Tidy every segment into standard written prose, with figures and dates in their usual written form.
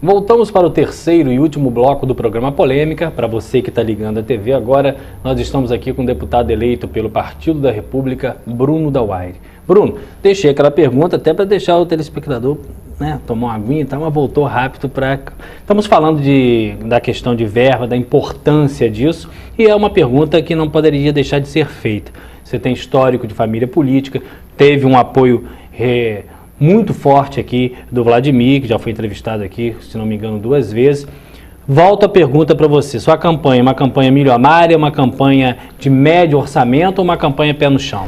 Voltamos para o terceiro e último bloco do programa Polêmica. Para você que está ligando a TV agora, nós estamos aqui com o deputado eleito pelo Partido da República, Bruno Dauaire. Bruno, deixei aquela pergunta até para deixar o telespectador, né, tomar uma aguinha e tal, mas voltou rápido para... Estamos falando da questão de verba, da importância disso, e é uma pergunta que não poderia deixar de ser feita. Você tem histórico de família política, teve um apoio muito forte aqui do Vladimir, que já foi entrevistado aqui, se não me engano, 2 vezes. Volto a pergunta para você, sua campanha é uma campanha milionária, uma campanha de médio orçamento ou uma campanha pé no chão?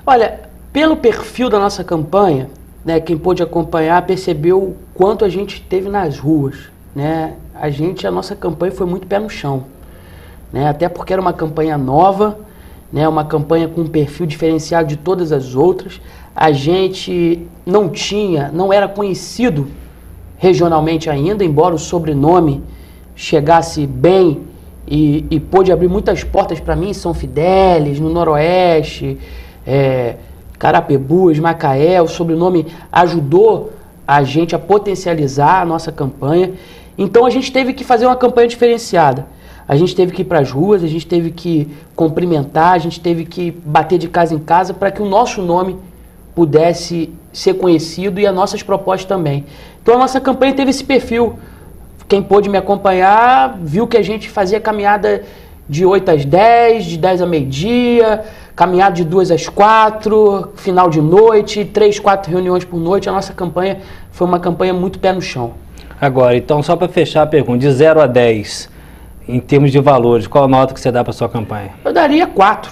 Olha, pelo perfil da nossa campanha, né, quem pôde acompanhar percebeu o quanto a gente teve nas ruas, né? A nossa campanha foi muito pé no chão, né? Até porque era uma campanha nova, né, uma campanha com um perfil diferenciado de todas as outras. A gente não era conhecido regionalmente ainda, embora o sobrenome chegasse bem e pôde abrir muitas portas para mim em São Fidélis, no Noroeste, Carapebus, Macaé. O sobrenome ajudou a gente a potencializar a nossa campanha. Então a gente teve que fazer uma campanha diferenciada. A gente teve que ir para as ruas, a gente teve que cumprimentar, a gente teve que bater de casa em casa para que o nosso nome pudesse ser conhecido e as nossas propostas também. Então a nossa campanha teve esse perfil. Quem pôde me acompanhar viu que a gente fazia caminhada de 8 às 10, de 10 a meio-dia, caminhada de 2 às 4, final de noite, 3, 4 reuniões por noite. A nossa campanha foi uma campanha muito pé no chão. Agora, então, só para fechar a pergunta, de 0 a 10, em termos de valores, qual a nota que você dá para a sua campanha? Eu daria 4,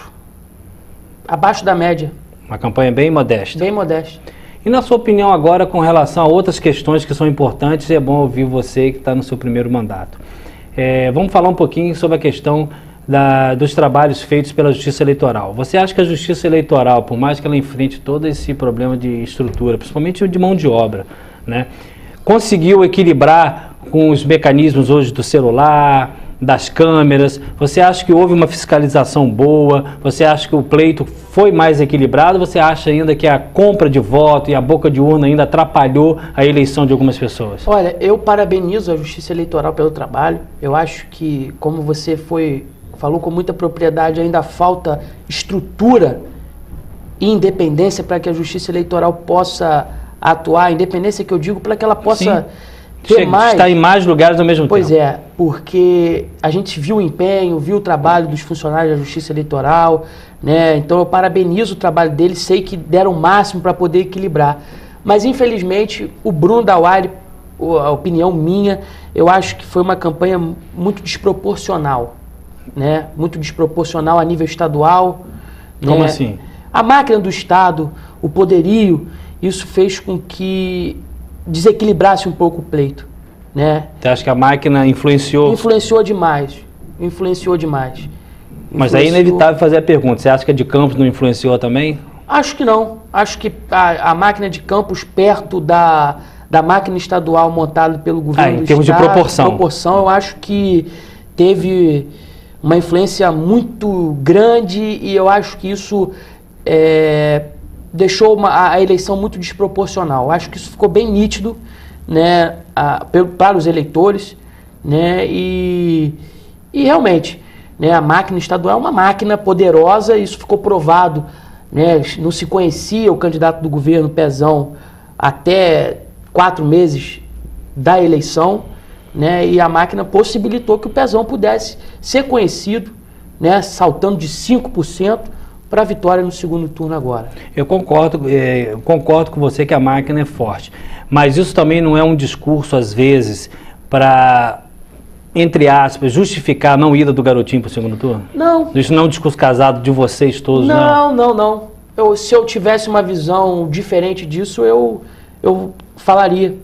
abaixo da média. Uma campanha bem modesta. Bem modesta. E na sua opinião agora com relação a outras questões que são importantes, é bom ouvir você que está no seu primeiro mandato. Vamos falar um pouquinho sobre a questão dos trabalhos feitos pela Justiça Eleitoral. Você acha que a Justiça Eleitoral, por mais que ela enfrente todo esse problema de estrutura, principalmente de mão de obra, né, conseguiu equilibrar com os mecanismos hoje do celular, das câmeras? Você acha que houve uma fiscalização boa? Você acha que o pleito foi mais equilibrado? Você acha ainda que a compra de voto e a boca de urna ainda atrapalhou a eleição de algumas pessoas? Olha, eu parabenizo a Justiça Eleitoral pelo trabalho. Eu acho que, como você falou com muita propriedade, ainda falta estrutura e independência para que a Justiça Eleitoral possa atuar. Independência que eu digo para que ela possa... Está em mais lugares ao mesmo tempo. Pois é, porque a gente viu o empenho, viu o trabalho dos funcionários da Justiça Eleitoral, né? Então eu parabenizo o trabalho deles, sei que deram o máximo para poder equilibrar. Mas infelizmente o Bruno Dauaire, a opinião minha, eu acho que foi uma campanha muito desproporcional, né? Muito desproporcional a nível estadual. Como né? assim? A máquina do Estado, o poderio, isso fez com que desequilibrasse um pouco o pleito, né? Você acha que a máquina influenciou? Influenciou demais, influenciou demais. Mas é inevitável fazer a pergunta, você acha que a de Campos não influenciou também? Acho que não, acho que a máquina de Campos perto da máquina estadual montada pelo governo do em termos Estado, de proporção, eu acho que teve uma influência muito grande e eu acho que isso deixou a eleição muito desproporcional. Acho que isso ficou bem nítido, né, para os eleitores, né, e realmente, né, a máquina estadual é uma máquina poderosa, isso ficou provado, né, não se conhecia o candidato do governo Pezão até 4 meses da eleição, né, e a máquina possibilitou que o Pezão pudesse ser conhecido, né, saltando de 5%, para a vitória no segundo turno agora. Eu concordo com você que a máquina é forte, mas isso também não é um discurso, às vezes, para, entre aspas, justificar a não ida do Garotinho para o segundo turno? Não. Isso não é um discurso casado de vocês todos, não? Não. Se eu tivesse uma visão diferente disso, eu falaria.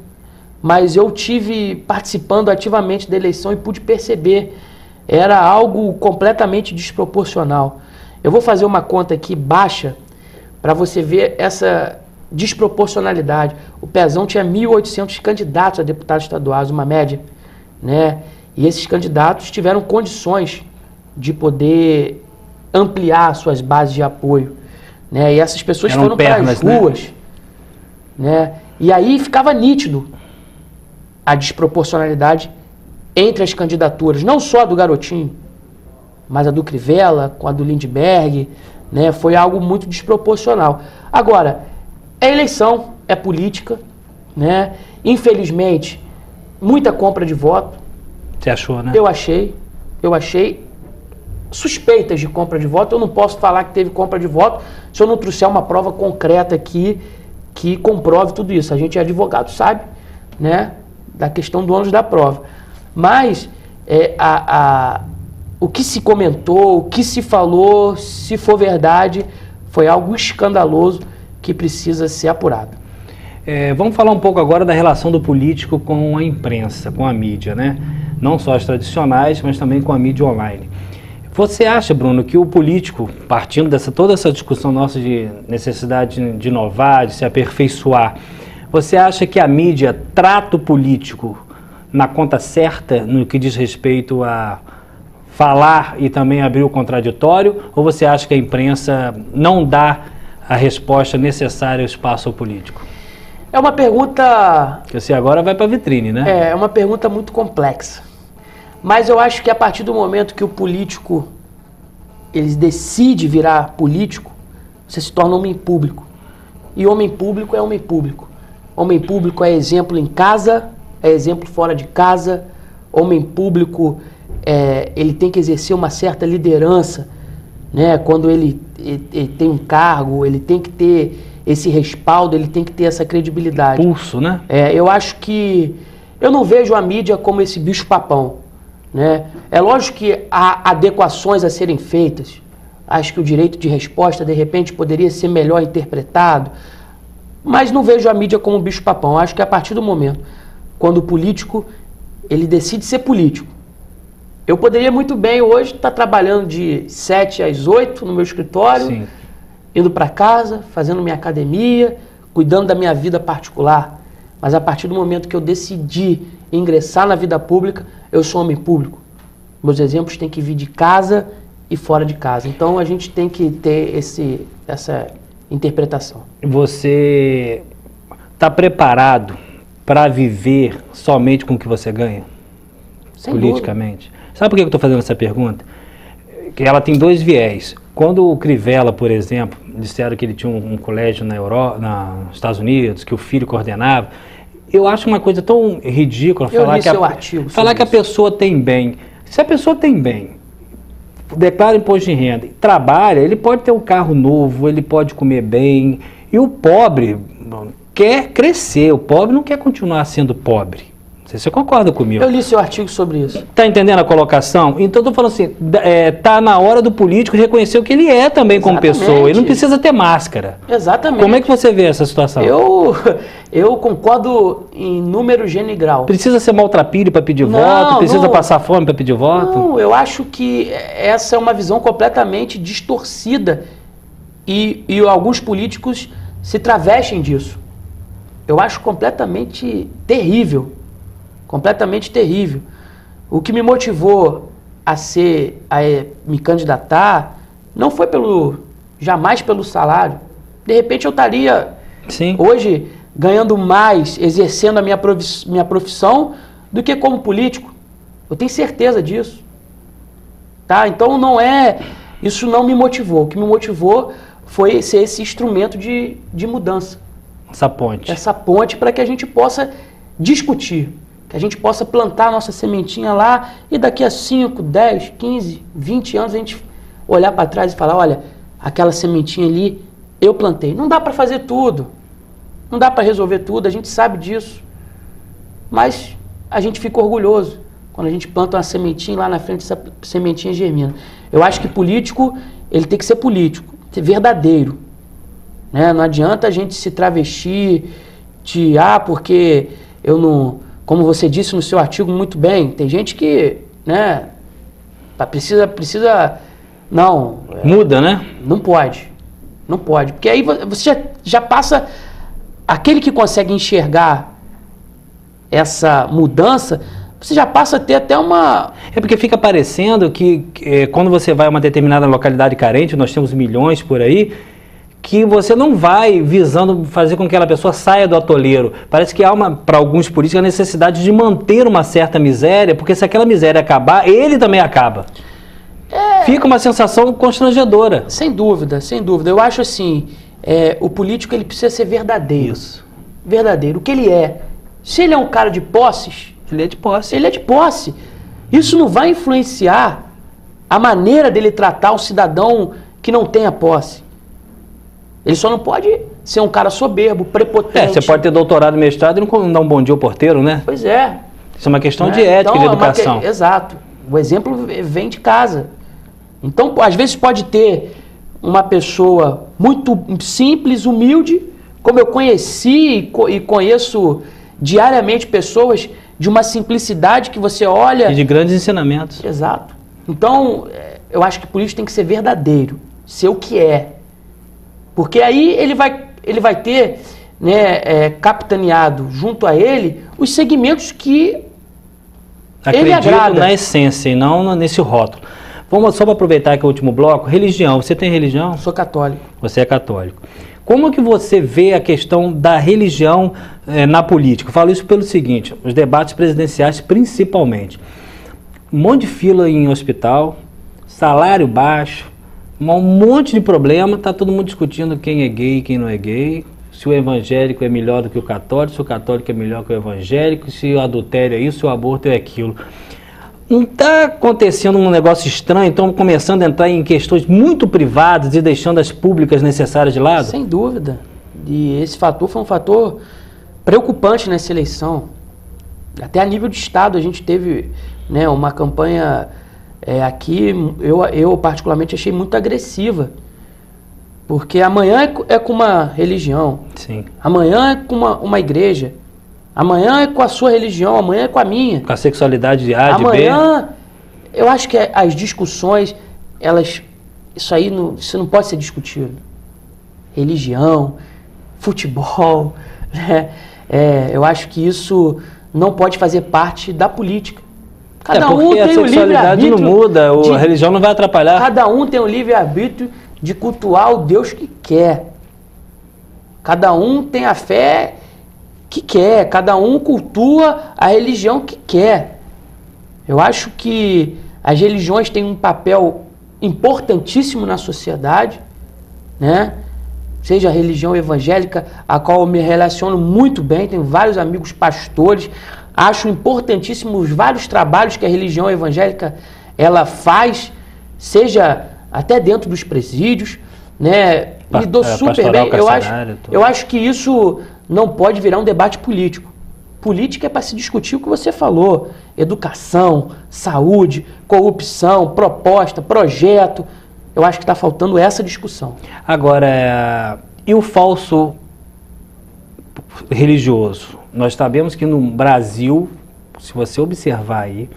Mas eu tive participando ativamente da eleição e pude perceber, era algo completamente desproporcional. Eu vou fazer uma conta aqui baixa para você ver essa desproporcionalidade. O Pezão tinha 1.800 candidatos a deputados estaduais, uma média, né? E esses candidatos tiveram condições de poder ampliar suas bases de apoio, né? E essas pessoas foram para as ruas, né? E aí ficava nítido a desproporcionalidade entre as candidaturas, não só a do Garotinho, mas a do Crivella, com a do Lindbergh, né? Foi algo muito desproporcional. Agora, é eleição, é política, né? Infelizmente, muita compra de voto. Você achou, né? Eu achei suspeitas de compra de voto. Eu não posso falar que teve compra de voto se eu não trouxer uma prova concreta aqui que comprove tudo isso. A gente é advogado, sabe, né, da questão do ônus da prova. Mas o que se comentou, o que se falou, se for verdade, foi algo escandaloso que precisa ser apurado. Vamos falar um pouco agora da relação do político com a imprensa, com a mídia, né? Não só as tradicionais, mas também com a mídia online. Você acha, Bruno, que o político, partindo toda essa discussão nossa de necessidade de inovar, de se aperfeiçoar, você acha que a mídia trata o político na conta certa no que diz respeito a falar e também abrir o contraditório, ou você acha que a imprensa não dá a resposta necessária ao espaço ao político? É uma pergunta... Que você agora vai para a vitrine, né? É uma pergunta muito complexa. Mas eu acho que a partir do momento que o político ele decide virar político, você se torna homem público. E homem público é homem público. Homem público é exemplo em casa, é exemplo fora de casa. Homem público, ele tem que exercer uma certa liderança, né? Quando ele tem um cargo, ele tem que ter esse respaldo, ele tem que ter essa credibilidade. Pulso, né? Eu acho que... Eu não vejo a mídia como esse bicho-papão, né? É lógico que há adequações a serem feitas. Acho que o direito de resposta, de repente, poderia ser melhor interpretado. Mas não vejo a mídia como bicho-papão. Acho que a partir do momento, quando o político ele decide ser político, eu poderia muito bem hoje estar trabalhando de 7 às 8 no meu escritório, sim, indo para casa, fazendo minha academia, cuidando da minha vida particular. Mas a partir do momento que eu decidi ingressar na vida pública, eu sou homem público. Meus exemplos têm que vir de casa e fora de casa. Então a gente tem que ter essa interpretação. Você está preparado para viver somente com o que você ganha? Sem politicamente? Dúvida. Sabe por que eu estou fazendo essa pergunta? Que ela tem dois viés. Quando o Crivella, por exemplo, disseram que ele tinha um colégio nos Estados Unidos, que o filho coordenava, eu acho uma coisa tão ridícula falar que a pessoa tem bem. Se a pessoa tem bem, declara imposto de renda, trabalha, ele pode ter um carro novo, ele pode comer bem. E o pobre quer crescer, o pobre não quer continuar sendo pobre. Não sei se você concorda comigo. Eu li seu artigo sobre isso. Está entendendo a colocação? Então eu estou falando assim, está na hora do político reconhecer o que ele é também como pessoa. Ele não precisa ter máscara. Exatamente. Como é que você vê essa situação? Eu concordo em número, gênero e grau. Precisa ser maltrapilho para pedir voto? Precisa passar fome para pedir voto? Não, eu acho que essa é uma visão completamente distorcida e alguns políticos se travestem disso. Eu acho completamente terrível. Completamente terrível. O que me motivou a me candidatar não foi jamais pelo salário. De repente eu estaria hoje ganhando mais, exercendo a minha profissão do que como político. Eu tenho certeza disso. Tá? Então isso não me motivou. O que me motivou foi ser esse instrumento de mudança. Essa ponte. Essa ponte para que a gente possa discutir. Que a gente possa plantar a nossa sementinha lá e daqui a 5, 10, 15, 20 anos a gente olhar para trás e falar, olha, aquela sementinha ali eu plantei. Não dá para fazer tudo, não dá para resolver tudo, a gente sabe disso, mas a gente fica orgulhoso quando a gente planta uma sementinha lá na frente, essa sementinha germina. Eu acho que político, ele tem que ser político, ser verdadeiro, né? Não adianta a gente se travestir porque eu não... Como você disse no seu artigo muito bem, tem gente que, né, precisa não... Muda, né? Não pode, porque aí você já passa, aquele que consegue enxergar essa mudança, você já passa a ter até uma... É porque fica parecendo que quando você vai a uma determinada localidade carente, nós temos milhões por aí, que você não vai visando fazer com que aquela pessoa saia do atoleiro. Parece que há, para alguns políticos, a necessidade de manter uma certa miséria, porque se aquela miséria acabar, ele também acaba. Fica uma sensação constrangedora. Sem dúvida, sem dúvida. Eu acho assim, o político ele precisa ser verdadeiro. Isso. Verdadeiro. O que ele é? Se ele é um cara de posses, Ele é de posse. ele é de posse. Isso não vai influenciar a maneira dele tratar o cidadão que não tem a posse. Ele só não pode ser um cara soberbo, prepotente. Você pode ter doutorado e mestrado e não dar um bom dia ao porteiro, né? Pois é. Isso é uma questão de ética e de educação. Exato. O exemplo vem de casa. Então, às vezes pode ter uma pessoa muito simples, humilde, como eu conheci e conheço diariamente pessoas de uma simplicidade que você olha... E de grandes ensinamentos. Exato. Então, eu acho que por isso tem que ser verdadeiro, ser o que é. Porque aí ele vai ter, né, capitaneado junto a ele os segmentos que ele agrada. Na essência e não nesse rótulo. Vamos só para aproveitar que é o último bloco. Religião. Você tem religião? Sou católico. Você é católico. Como que você vê a questão da religião na política? Eu falo isso pelo seguinte, os debates presidenciais principalmente. Um monte de fila em hospital, salário baixo, um monte de problema, está todo mundo discutindo quem é gay e quem não é gay, se o evangélico é melhor do que o católico, se o católico é melhor que o evangélico, se o adultério é isso, se o aborto é aquilo. Não está acontecendo um negócio estranho, estão começando a entrar em questões muito privadas e deixando as públicas necessárias de lado? Sem dúvida. E esse fator foi um fator preocupante nessa eleição. Até a nível de Estado a gente teve, né, uma campanha aqui, eu particularmente achei muito agressiva. Porque amanhã é com uma religião, Sim. Amanhã é com uma igreja, amanhã é com a sua religião, amanhã é com a minha. Com a sexualidade de A, de B. Amanhã, eu acho que as discussões, isso não pode ser discutido. Religião, futebol, né? Eu acho que isso não pode fazer parte da política. Cada um porque tem a sexualidade não muda, a religião não vai atrapalhar. Cada um tem o livre-arbítrio de cultuar o Deus que quer. Cada um tem a fé que quer, cada um cultua a religião que quer. Eu acho que as religiões têm um papel importantíssimo na sociedade, né? Seja a religião evangélica, a qual eu me relaciono muito bem, tenho vários amigos pastores, acho importantíssimo os vários trabalhos que a religião evangélica ela faz, seja até dentro dos presídios, né? Me dou super bem. Eu acho que isso não pode virar um debate político. Política é para se discutir o que você falou: educação, saúde, corrupção, proposta, projeto. Eu acho que está faltando essa discussão. Agora, e o falso religioso? Nós sabemos que no Brasil, se você observar aí,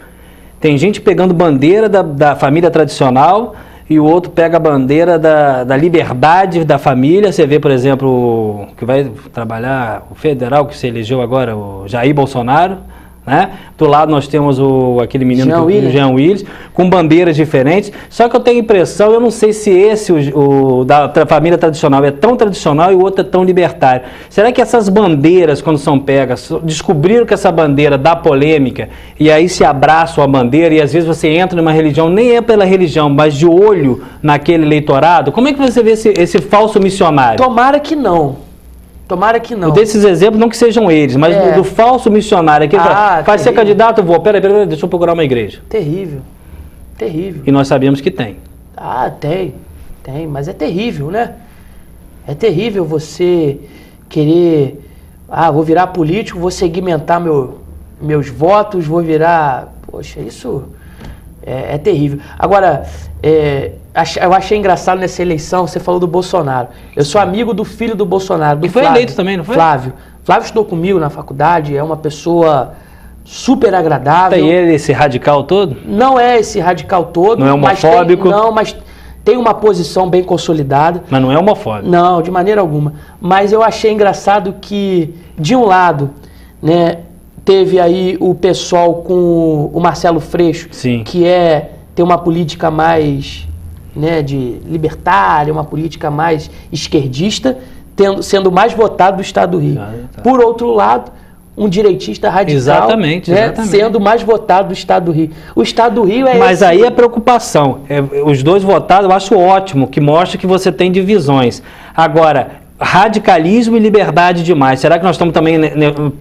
tem gente pegando bandeira da família tradicional e o outro pega a bandeira da liberdade da família. Você vê, por exemplo, que vai trabalhar o federal que se elegeu agora, o Jair Bolsonaro, né? Do lado nós temos aquele menino, Jean Willis, com bandeiras diferentes. Só que eu tenho a impressão, eu não sei se esse, o da família tradicional, é tão tradicional e o outro é tão libertário. Será que essas bandeiras, quando são pegas, descobriram que essa bandeira dá polêmica e aí se abraçam a bandeira e às vezes você entra numa religião, nem é pela religião, mas de olho naquele eleitorado? Como é que você vê esse falso missionário? Tomara que não. Tomara que não. Desses exemplos, não que sejam eles, mas do falso missionário. Aqui vai ser candidato, eu vou. Peraí, deixa eu procurar uma igreja. Terrível. Terrível. E nós sabemos que tem. Tem, mas é terrível, né? É terrível você querer, vou virar político, vou segmentar meus votos, vou virar... Poxa, isso é terrível. Agora, eu achei engraçado nessa eleição, você falou do Bolsonaro. Eu sou amigo do filho do Bolsonaro, do Flávio. E foi eleito também, não foi? Flávio. Flávio estudou comigo na faculdade, é uma pessoa super agradável. Tem ele esse radical todo? Não é esse radical todo. Não é homofóbico? Mas tem uma posição bem consolidada. Mas não é homofóbico? Não, de maneira alguma. Mas eu achei engraçado que, de um lado, né, teve aí o pessoal com o Marcelo Freixo, Sim, que tem uma política mais né, de libertária, uma política mais esquerdista, sendo mais votado do Estado do Rio. Por outro lado, um direitista radical, exatamente, né, exatamente, sendo mais votado do Estado do Rio. O Estado do Rio é Mas aí é preocupação. Os dois votados, eu acho ótimo, que mostra que você tem divisões. Agora, radicalismo e liberdade demais. Será que nós estamos também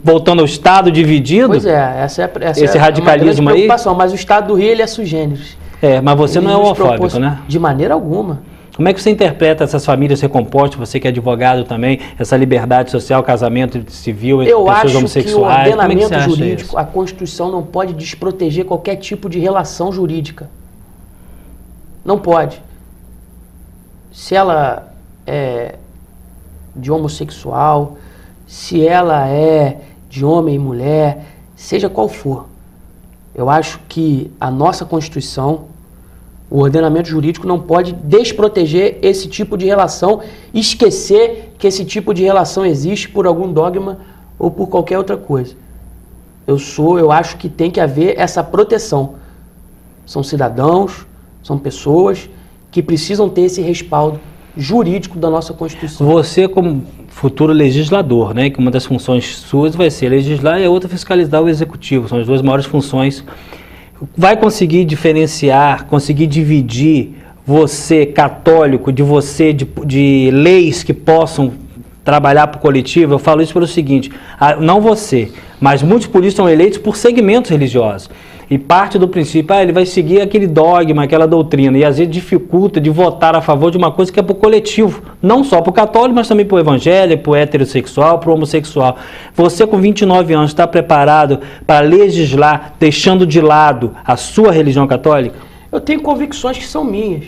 voltando ao Estado dividido? Pois é, essa esse radicalismo uma grande preocupação, aí? mas o Estado do Rio ele é sui generis. Mas você não é homofóbico, né? De maneira alguma. Como é que você interpreta essas famílias recompostas, você que é advogado também, essa liberdade social, casamento civil entre pessoas homossexuais? Eu acho que o ordenamento jurídico, a Constituição não pode desproteger qualquer tipo de relação jurídica. Não pode. Se ela é de homossexual, se ela é de homem e mulher, seja qual for. Eu acho que a nossa Constituição, o ordenamento jurídico não pode desproteger esse tipo de relação, esquecer que esse tipo de relação existe por algum dogma ou por qualquer outra coisa. Eu acho que tem que haver essa proteção. São cidadãos, são pessoas que precisam ter esse respaldo jurídico da nossa Constituição. Você, como futuro legislador, né, que uma das funções suas vai ser legislar e a outra fiscalizar o executivo, são as duas maiores funções. Vai conseguir diferenciar, conseguir dividir você, católico, de você, de leis que possam trabalhar para o coletivo? Eu falo isso pelo seguinte, não você, mas muitos políticos são eleitos por segmentos religiosos. E parte do princípio, ele vai seguir aquele dogma, aquela doutrina, e às vezes dificulta de votar a favor de uma coisa que é para o coletivo, não só para o católico, mas também para o evangélico, para o heterossexual, para o homossexual. Você com 29 anos está preparado para legislar, deixando de lado a sua religião católica? Eu tenho convicções que são minhas,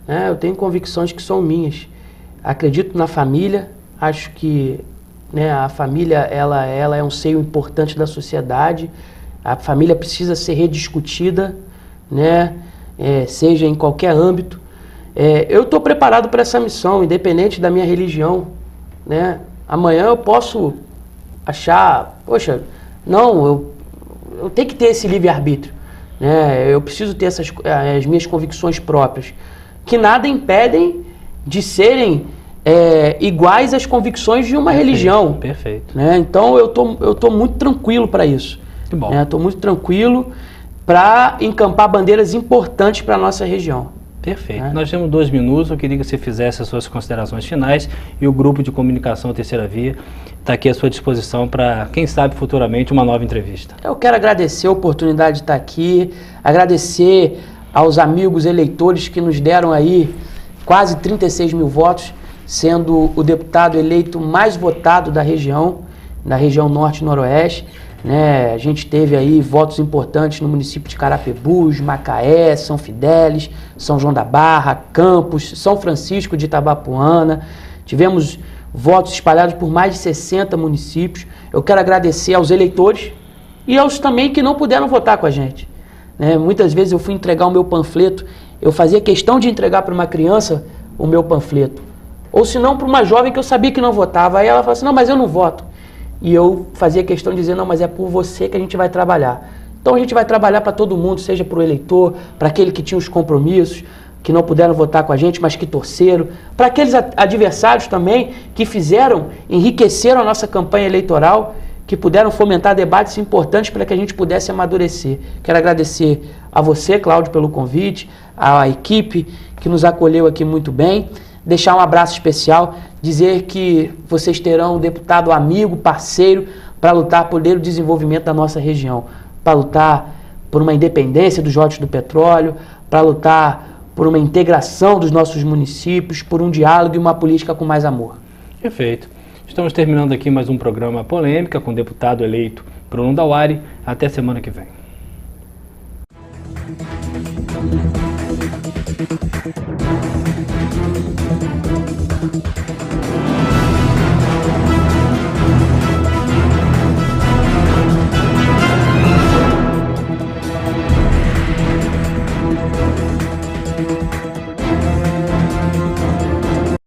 né? Eu tenho convicções que são minhas. Acredito na família, acho que, né, a família ela é um seio importante da sociedade. A família precisa ser rediscutida, né? Seja em qualquer âmbito. Eu estou preparado para essa missão, independente da minha religião, né? Amanhã eu posso achar, poxa, não, eu tenho que ter esse livre-arbítrio, né? Eu preciso ter as minhas convicções próprias, que nada impedem de serem iguais às convicções de uma religião. Perfeito. Né? Então eu tô muito tranquilo para isso. Estou muito tranquilo para encampar bandeiras importantes para a nossa região. Perfeito. Nós temos 2 minutos, eu queria que você fizesse as suas considerações finais e o grupo de comunicação Terceira Via está aqui à sua disposição para, quem sabe, futuramente uma nova entrevista. Eu quero agradecer a oportunidade de estar aqui, agradecer aos amigos eleitores que nos deram aí quase 36 mil votos, sendo o deputado eleito mais votado da região Norte e Noroeste. Né? A gente teve aí votos importantes no município de Carapebus, Macaé, São Fidélis, São João da Barra, Campos, São Francisco de Itabapuana. Tivemos votos espalhados por mais de 60 municípios. Eu quero agradecer aos eleitores e aos também que não puderam votar com a gente. Né? Muitas vezes eu fui entregar o meu panfleto, eu fazia questão de entregar para uma criança o meu panfleto. Ou se não, para uma jovem que eu sabia que não votava. Aí ela falava assim, não, mas eu não voto. E eu fazia questão de dizer, não, mas é por você que a gente vai trabalhar. Então a gente vai trabalhar para todo mundo, seja para o eleitor, para aquele que tinha os compromissos, que não puderam votar com a gente, mas que torceram, para aqueles adversários também que enriqueceram a nossa campanha eleitoral, que puderam fomentar debates importantes para que a gente pudesse amadurecer. Quero agradecer a você, Cláudio, pelo convite, à equipe que nos acolheu aqui muito bem. Deixar um abraço especial, dizer que vocês terão um deputado amigo, parceiro, para lutar por o desenvolvimento da nossa região, para lutar por uma independência dos royalties do petróleo, para lutar por uma integração dos nossos municípios, por um diálogo e uma política com mais amor. Perfeito. Estamos terminando aqui mais um programa Polêmica com o deputado eleito Bruno Dauari. Até semana que vem.